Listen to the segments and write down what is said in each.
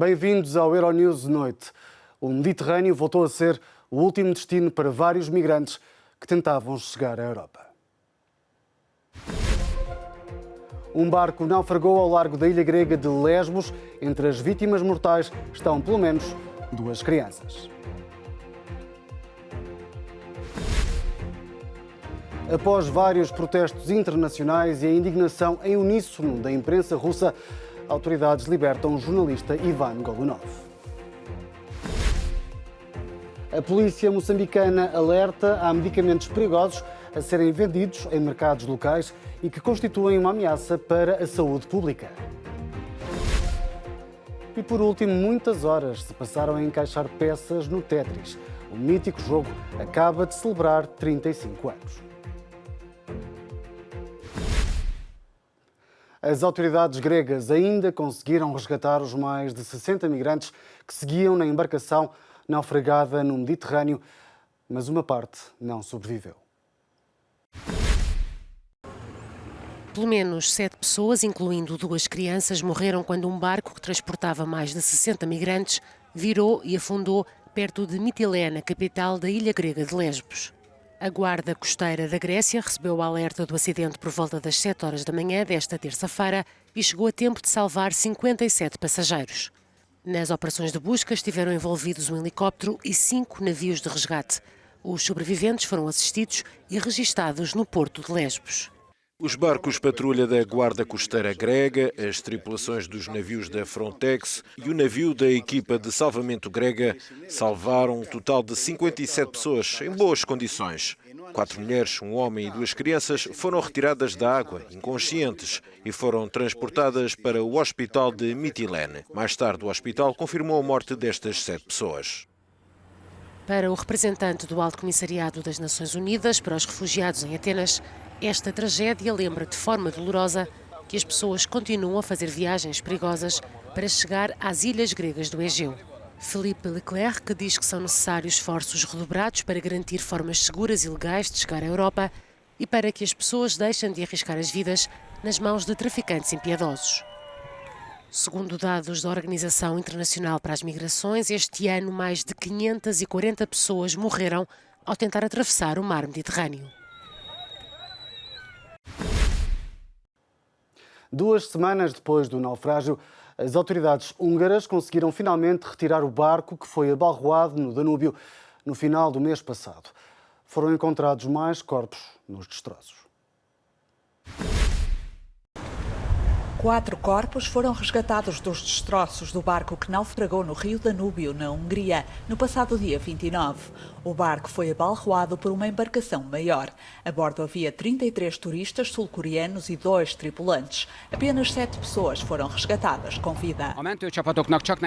Bem-vindos ao Euronews de noite. O Mediterrâneo voltou a ser o último destino para vários migrantes que tentavam chegar à Europa. Um barco naufragou ao largo da ilha grega de Lesbos. Entre as vítimas mortais estão pelo menos 2 crianças. Após vários protestos internacionais e a indignação em uníssono da imprensa russa, autoridades libertam o jornalista Ivan Golunov. A polícia moçambicana alerta há medicamentos perigosos a serem vendidos em mercados locais e que constituem uma ameaça para a saúde pública. E por último, muitas horas se passaram a encaixar peças no Tetris. O mítico jogo acaba de celebrar 35 anos. As autoridades gregas ainda conseguiram resgatar os mais de 60 migrantes que seguiam na embarcação naufragada no Mediterrâneo, mas uma parte não sobreviveu. Pelo menos 7 pessoas, incluindo 2 crianças, morreram quando um barco que transportava mais de 60 migrantes virou e afundou perto de Mitilene, capital da ilha grega de Lesbos. A Guarda Costeira da Grécia recebeu o alerta do acidente por volta das 7 horas da manhã desta terça-feira e chegou a tempo de salvar 57 passageiros. Nas operações de busca estiveram envolvidos um helicóptero e 5 navios de resgate. Os sobreviventes foram assistidos e registados no porto de Lesbos. Os barcos patrulha da Guarda Costeira grega, as tripulações dos navios da Frontex e o navio da equipa de salvamento grega salvaram um total de 57 pessoas em boas condições. 4 mulheres, um homem e 2 crianças foram retiradas da água, inconscientes, e foram transportadas para o hospital de Mitilene. Mais tarde, o hospital confirmou a morte destas 7 pessoas. Para o representante do Alto Comissariado das Nações Unidas para os Refugiados em Atenas, esta tragédia lembra de forma dolorosa que as pessoas continuam a fazer viagens perigosas para chegar às ilhas gregas do Egeu. Philippe Leclerc diz que são necessários esforços redobrados para garantir formas seguras e legais de chegar à Europa e para que as pessoas deixem de arriscar as vidas nas mãos de traficantes impiedosos. Segundo dados da Organização Internacional para as Migrações, este ano mais de 540 pessoas morreram ao tentar atravessar o mar Mediterrâneo. 2 semanas depois do naufrágio, as autoridades húngaras conseguiram finalmente retirar o barco que foi abalroado no Danúbio no final do mês passado. Foram encontrados mais corpos nos destroços. 4 corpos foram resgatados dos destroços do barco que naufragou no rio Danúbio, na Hungria, no passado dia 29. O barco foi abalroado por uma embarcação maior. A bordo havia 33 turistas sul-coreanos e 2 tripulantes. Apenas 7 pessoas foram resgatadas com vida.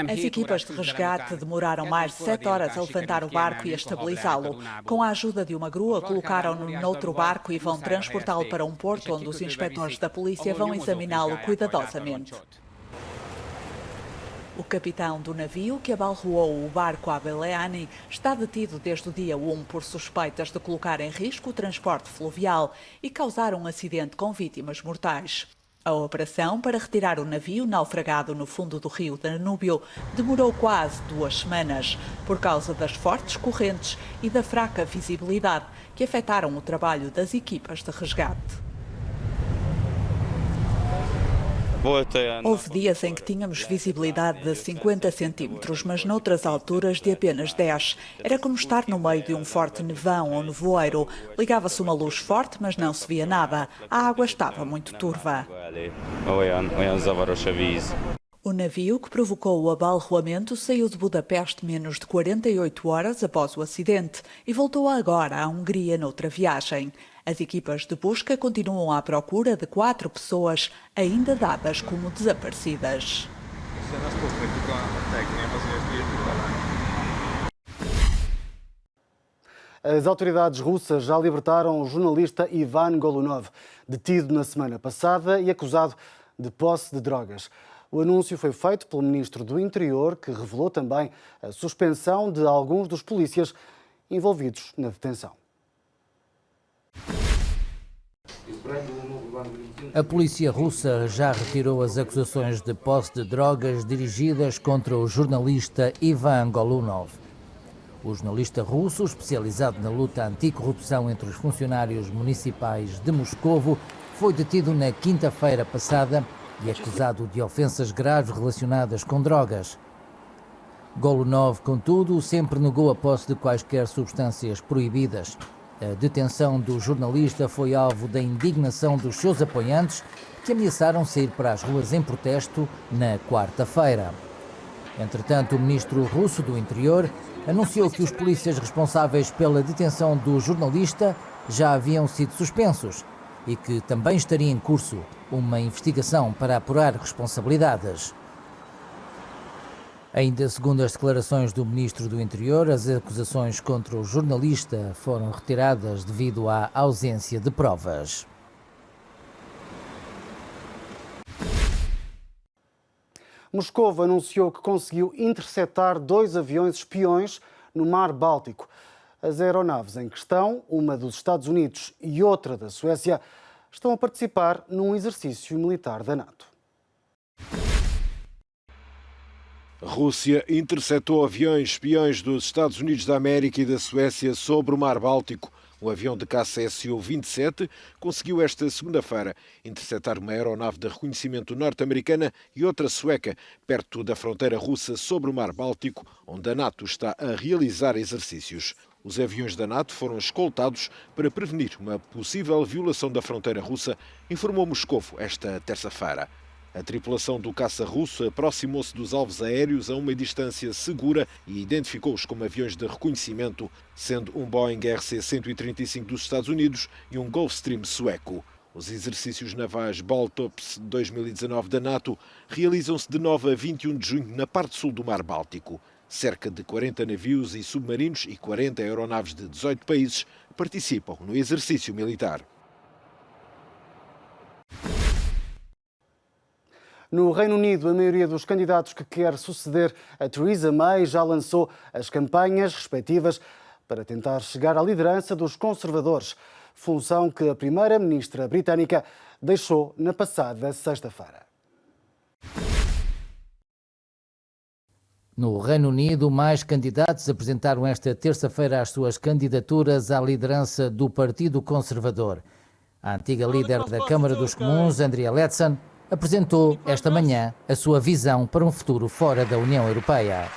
As equipas de resgate demoraram mais de 7 horas a levantar o barco e a estabilizá-lo. Com a ajuda de uma grua, colocaram-no noutro barco e vão transportá-lo para um porto onde os inspectores da polícia vão examiná-lo cuidadosamente. O capitão do navio que abalroou o barco Abeleani está detido desde o dia 1 por suspeitas de colocar em risco o transporte fluvial e causar um acidente com vítimas mortais. A operação para retirar o navio naufragado no fundo do rio Danúbio demorou quase 2 semanas, por causa das fortes correntes e da fraca visibilidade que afetaram o trabalho das equipas de resgate. Houve dias em que tínhamos visibilidade de 50 centímetros, mas noutras alturas de apenas 10. Era como estar no meio de um forte nevão ou nevoeiro. Ligava-se uma luz forte, mas não se via nada. A água estava muito turva. O navio que provocou o abalroamento saiu de Budapeste menos de 48 horas após o acidente e voltou agora à Hungria noutra viagem. As equipas de busca continuam à procura de 4 pessoas ainda dadas como desaparecidas. As autoridades russas já libertaram o jornalista Ivan Golunov, detido na semana passada e acusado de posse de drogas. O anúncio foi feito pelo ministro do Interior, que revelou também a suspensão de alguns dos polícias envolvidos na detenção. A polícia russa já retirou as acusações de posse de drogas dirigidas contra o jornalista Ivan Golunov. O jornalista russo, especializado na luta anticorrupção entre os funcionários municipais de Moscovo, foi detido na quinta-feira passada e acusado de ofensas graves relacionadas com drogas. Golunov, contudo, sempre negou a posse de quaisquer substâncias proibidas. A detenção do jornalista foi alvo da indignação dos seus apoiantes, que ameaçaram sair para as ruas em protesto na quarta-feira. Entretanto, o ministro russo do Interior anunciou que os polícias responsáveis pela detenção do jornalista já haviam sido suspensos e que também estaria em curso uma investigação para apurar responsabilidades. Ainda segundo as declarações do ministro do Interior, as acusações contra o jornalista foram retiradas devido à ausência de provas. Moscou anunciou que conseguiu interceptar 2 aviões espiões no Mar Báltico. As aeronaves em questão, uma dos Estados Unidos e outra da Suécia, estão a participar num exercício militar da NATO. A Rússia interceptou aviões espiões dos Estados Unidos da América e da Suécia sobre o Mar Báltico. O avião de caça Su-27 conseguiu esta segunda-feira interceptar uma aeronave de reconhecimento norte-americana e outra sueca, perto da fronteira russa sobre o Mar Báltico, onde a NATO está a realizar exercícios. Os aviões da NATO foram escoltados para prevenir uma possível violação da fronteira russa, informou Moscovo esta terça-feira. A tripulação do caça russo aproximou-se dos alvos aéreos a uma distância segura e identificou-os como aviões de reconhecimento, sendo um Boeing RC-135 dos Estados Unidos e um Gulfstream sueco. Os exercícios navais Baltops 2019 da NATO realizam-se de 9 a 21 de junho na parte sul do Mar Báltico. Cerca de 40 navios e submarinos e 40 aeronaves de 18 países participam no exercício militar. No Reino Unido, a maioria dos candidatos que quer suceder a Theresa May já lançou as campanhas respectivas para tentar chegar à liderança dos conservadores, função que a primeira-ministra britânica deixou na passada sexta-feira. No Reino Unido, mais candidatos apresentaram esta terça-feira as suas candidaturas à liderança do Partido Conservador. A antiga líder da Câmara dos Comuns, Andrea Leadsom, apresentou esta manhã a sua visão para um futuro fora da União Europeia.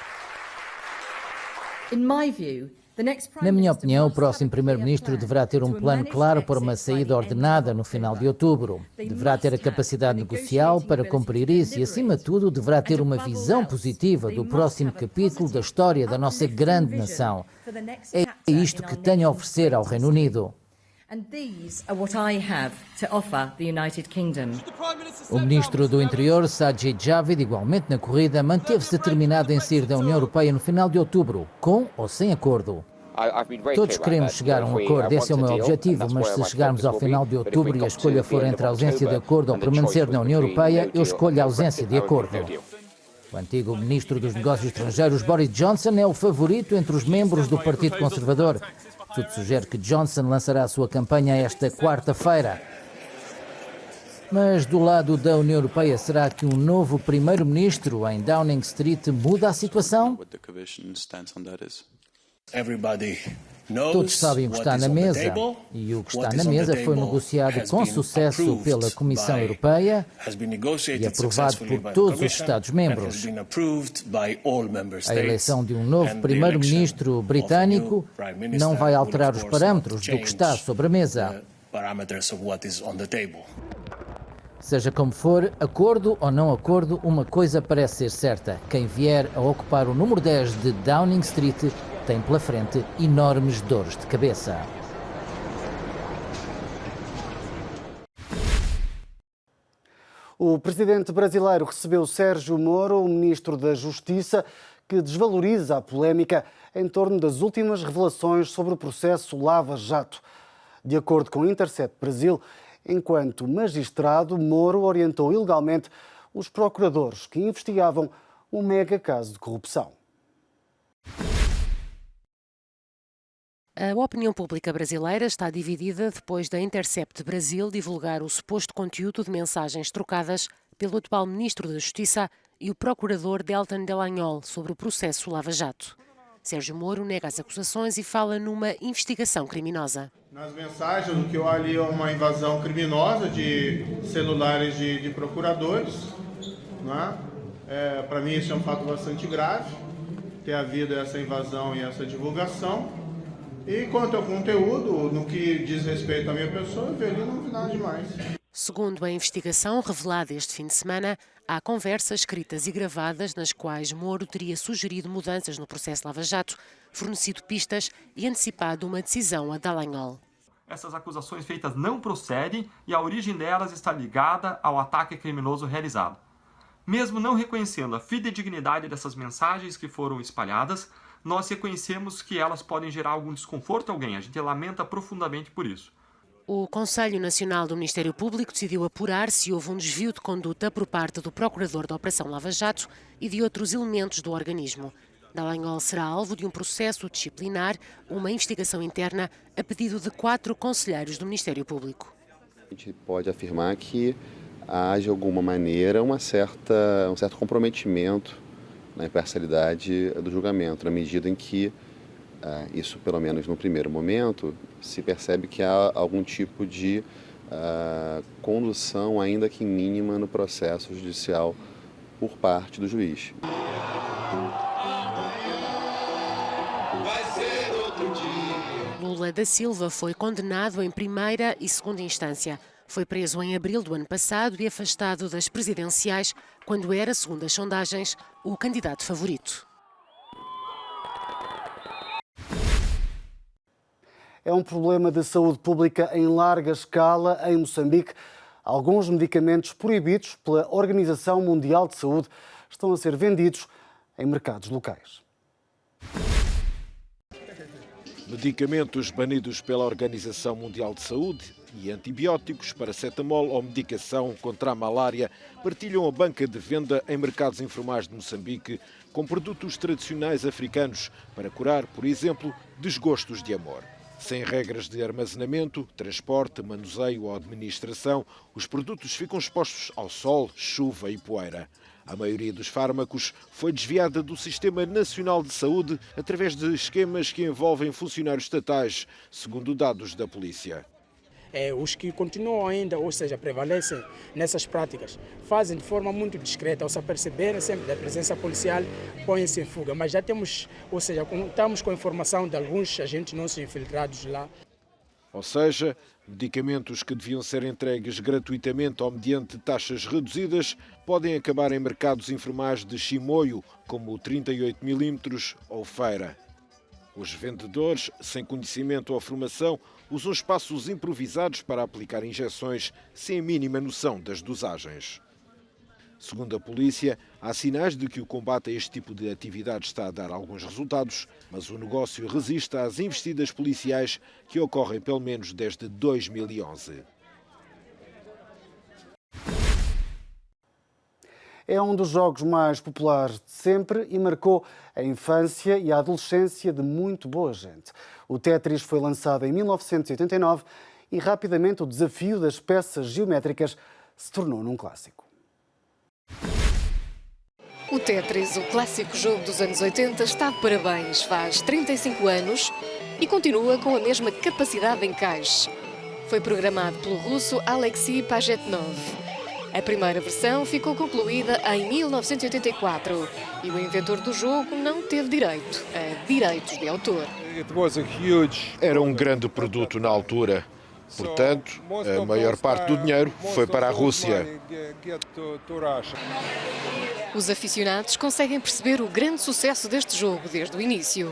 Na minha opinião, o próximo primeiro-ministro deverá ter um plano claro para uma saída ordenada no final de outubro. Deverá ter a capacidade negocial para cumprir isso e, acima de tudo, deverá ter uma visão positiva do próximo capítulo da história da nossa grande nação. É isto que tenho a oferecer ao Reino Unido. O ministro do Interior, Sajid Javid, igualmente na corrida, manteve-se determinado em sair da União Europeia no final de outubro, com ou sem acordo. Todos queremos chegar a um acordo, esse é o meu objetivo, mas se chegarmos ao final de outubro e a escolha for entre a ausência de acordo ou permanecer na União Europeia, eu escolho a ausência de acordo. O antigo ministro dos Negócios Estrangeiros, Boris Johnson, é o favorito entre os membros do Partido Conservador. Tudo sugere que Johnson lançará a sua campanha esta quarta-feira. Mas do lado da União Europeia, será que um novo primeiro-ministro em Downing Street muda a situação? Todos sabem o que está na mesa, e o que está na mesa foi negociado com sucesso pela Comissão Europeia e aprovado por todos os Estados-membros. A eleição de um novo primeiro-ministro britânico não vai alterar os parâmetros do que está sobre a mesa. Seja como for, acordo ou não acordo, uma coisa parece ser certa. Quem vier a ocupar o número 10 de Downing Street tem pela frente enormes dores de cabeça. O presidente brasileiro recebeu Sérgio Moro, o ministro da Justiça, que desvaloriza a polémica em torno das últimas revelações sobre o processo Lava Jato. De acordo com o Intercept Brasil, enquanto magistrado, Moro orientou ilegalmente os procuradores que investigavam um mega caso de corrupção. A opinião pública brasileira está dividida depois da Intercept Brasil divulgar o suposto conteúdo de mensagens trocadas pelo atual Ministro da Justiça e o Procurador Deltan Dallagnol sobre o processo Lava Jato. Sérgio Moro nega as acusações e fala numa investigação criminosa. Nas mensagens, o que eu ali é uma invasão criminosa de celulares de procuradores. Para mim isso é um fato bastante grave, ter havido essa invasão e essa divulgação. E quanto ao conteúdo, no que diz respeito à minha pessoa, eu vejo não vi nada demais. Segundo a investigação revelada este fim de semana, há conversas escritas e gravadas nas quais Moro teria sugerido mudanças no processo Lava Jato, fornecido pistas e antecipado uma decisão a Dallagnol. Essas acusações feitas não procedem e a origem delas está ligada ao ataque criminoso realizado. Mesmo não reconhecendo a fidedignidade dessas mensagens que foram espalhadas, nós reconhecemos que elas podem gerar algum desconforto a alguém. A gente lamenta profundamente por isso. O Conselho Nacional do Ministério Público decidiu apurar se houve um desvio de conduta por parte do Procurador da Operação Lava Jato e de outros elementos do organismo. Dallagnol será alvo de um processo disciplinar, uma investigação interna, a pedido de 4 conselheiros do Ministério Público. A gente pode afirmar que há, de alguma maneira, um certo comprometimento na imparcialidade do julgamento, na medida em que, isso pelo menos no primeiro momento, se percebe que há algum tipo de condução, ainda que mínima, no processo judicial por parte do juiz. Lula da Silva foi condenado em primeira e segunda instância. Foi preso em abril do ano passado e afastado das presidenciais, quando era, segundo as sondagens, o candidato favorito. É um problema de saúde pública em larga escala em Moçambique. Alguns medicamentos proibidos pela Organização Mundial de Saúde estão a ser vendidos em mercados locais. Medicamentos banidos pela Organização Mundial de Saúde e antibióticos, paracetamol ou medicação contra a malária partilham a banca de venda em mercados informais de Moçambique com produtos tradicionais africanos para curar, por exemplo, desgostos de amor. Sem regras de armazenamento, transporte, manuseio ou administração, os produtos ficam expostos ao sol, chuva e poeira. A maioria dos fármacos foi desviada do Sistema Nacional de Saúde através de esquemas que envolvem funcionários estatais, segundo dados da polícia. Os que continuam ainda, ou seja, prevalecem nessas práticas, fazem de forma muito discreta, ao se aperceberem sempre da presença policial, põem-se em fuga. Mas já temos, ou seja, contamos com a informação de alguns agentes nossos infiltrados lá. Ou seja, medicamentos que deviam ser entregues gratuitamente ou mediante taxas reduzidas podem acabar em mercados informais de chimoio, como o 38mm ou feira. Os vendedores, sem conhecimento ou formação, usam espaços improvisados para aplicar injeções sem a mínima noção das dosagens. Segundo a polícia, há sinais de que o combate a este tipo de atividade está a dar alguns resultados, mas o negócio resiste às investidas policiais que ocorrem pelo menos desde 2011. É um dos jogos mais populares de sempre e marcou a infância e a adolescência de muito boa gente. O Tetris foi lançado em 1989 e rapidamente o desafio das peças geométricas se tornou num clássico. O Tetris, o clássico jogo dos anos 80, está de parabéns. Faz 35 anos e continua com a mesma capacidade de encaixe. Foi programado pelo russo Alexei Pajitnov. A primeira versão ficou concluída em 1984 e o inventor do jogo não teve direito a direitos de autor. Era um grande produto na altura. Portanto, a maior parte do dinheiro foi para a Rússia. Os aficionados conseguem perceber o grande sucesso deste jogo desde o início.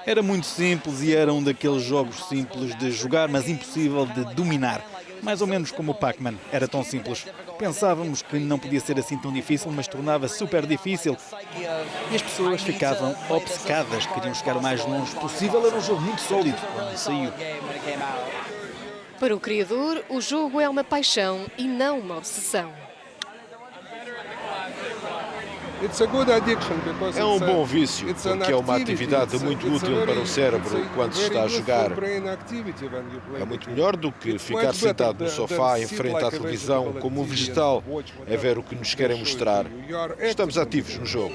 Era muito simples e era um daqueles jogos simples de jogar, mas impossível de dominar. Mais ou menos como o Pac-Man, era tão simples. Pensávamos que não podia ser assim tão difícil, mas tornava-se super difícil. E as pessoas ficavam obcecadas, queriam chegar o mais longe possível. Era um jogo muito sólido quando saiu. Para o criador, o jogo é uma paixão e não uma obsessão. É um bom vício, porque é uma atividade muito útil para o cérebro quando se está a jogar. É muito melhor do que ficar sentado no sofá em frente à televisão como um vegetal a ver o que nos querem mostrar. Estamos ativos no jogo.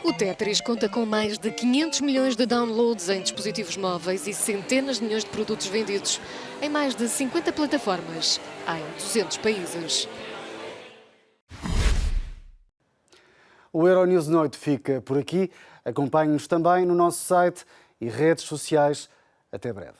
O Tetris conta com mais de 500 milhões de downloads em dispositivos móveis e centenas de milhões de produtos vendidos em mais de 50 plataformas em 200 países. O Euronews Noite fica por aqui. Acompanhe-nos também no nosso site e redes sociais. Até breve.